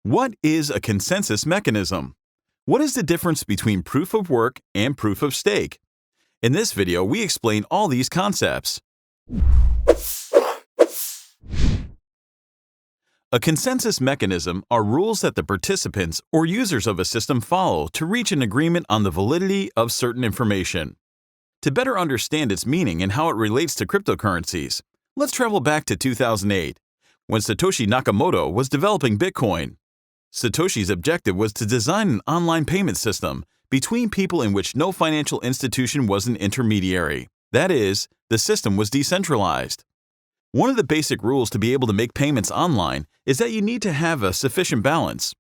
What is a consensus mechanism? What is the difference between proof of work and proof of stake? In this video, we explain all these concepts. A consensus mechanism are rules that the participants or users of a system follow to reach an agreement on the validity of certain information. To better understand its meaning and how it relates to cryptocurrencies, let's travel back to 2008, when Satoshi Nakamoto was developing Bitcoin. Satoshi's objective was to design an online payment system between people in which no financial institution was an intermediary. That is, the system was decentralized. One of the basic rules to be able to make payments online is that you need to have a sufficient balance.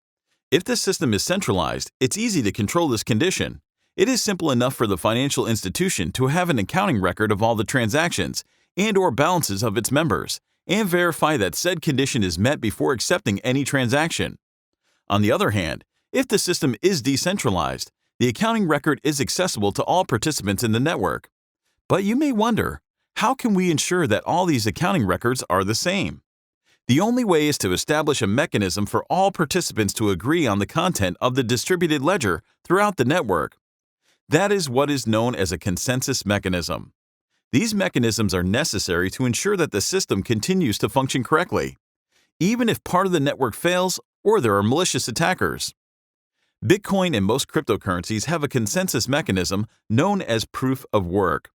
If the system is centralized, it's easy to control this condition. It is simple enough for the financial institution to have an accounting record of all the transactions and/or balances of its members, and verify that said condition is met before accepting any transaction. On the other hand, if the system is decentralized, the accounting record is accessible to all participants in the network. But you may wonder, how can we ensure that all these accounting records are the same? The only way is to establish a mechanism for all participants to agree on the content of the distributed ledger throughout the network. That is what is known as a consensus mechanism. These mechanisms are necessary to ensure that the system continues to function correctly, even if part of the network fails or there are malicious attackers. Bitcoin and most cryptocurrencies have a consensus mechanism known as proof of work.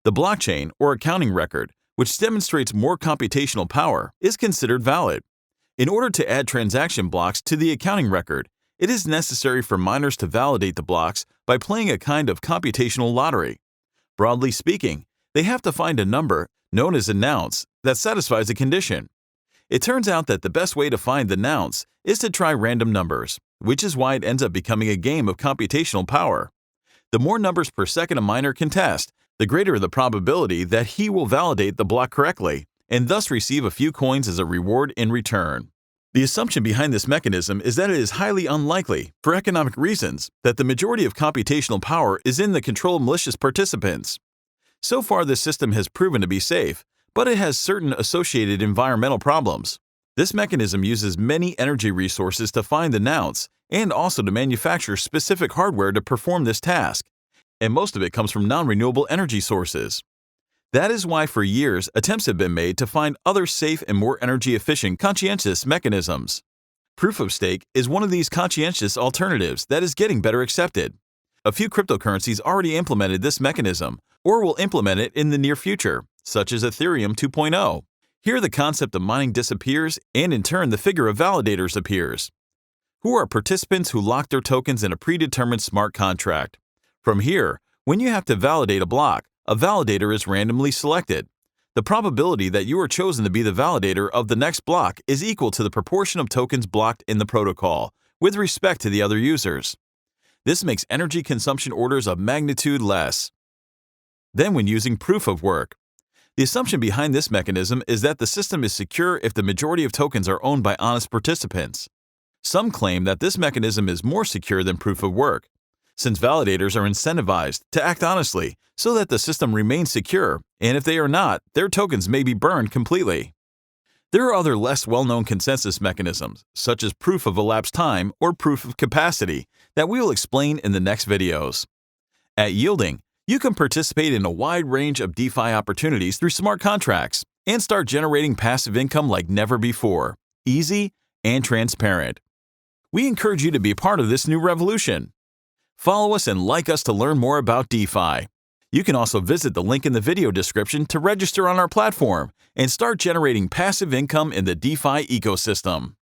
The blockchain or accounting record, which demonstrates more computational power, is considered valid. In order to add transaction blocks to the accounting record, it is necessary for miners to validate the blocks by playing a kind of computational lottery. Broadly speaking, they have to find a number, known as a nonce, that satisfies a condition. It turns out that the best way to find the nonce is to try random numbers, which is why it ends up becoming a game of computational power. The more numbers per second a miner can test, the greater the probability that he will validate the block correctly, and thus receive a few coins as a reward in return. The assumption behind this mechanism is that it is highly unlikely, for economic reasons, that the majority of computational power is in the control of malicious participants. So far, this system has proven to be safe, but it has certain associated environmental problems. This mechanism uses many energy resources to find the nonce and also to manufacture specific hardware to perform this task, and most of it comes from non-renewable energy sources. That is why for years attempts have been made to find other safe and more energy-efficient conscientious mechanisms. Proof of stake is one of these conscientious alternatives that is getting better accepted. A few cryptocurrencies already implemented this mechanism or will implement it in the near future, such as Ethereum 2.0. Here the concept of mining disappears and in turn the figure of validators appears, who are participants who lock their tokens in a predetermined smart contract. From here, when you have to validate a block, a validator is randomly selected. The probability that you are chosen to be the validator of the next block is equal to the proportion of tokens blocked in the protocol with respect to the other users. This makes energy consumption orders of magnitude less than when using proof of work. The assumption behind this mechanism is that the system is secure if the majority of tokens are owned by honest participants. Some claim that this mechanism is more secure than proof of work, since validators are incentivized to act honestly so that the system remains secure, and if they are not, their tokens may be burned completely. There are other less well-known consensus mechanisms, such as proof of elapsed time or proof of capacity, that we will explain in the next videos. At Yielding, you can participate in a wide range of DeFi opportunities through smart contracts and start generating passive income like never before, easy and transparent. We encourage you to be part of this new revolution. Follow us and like us to learn more about DeFi. You can also visit the link in the video description to register on our platform and start generating passive income in the DeFi ecosystem.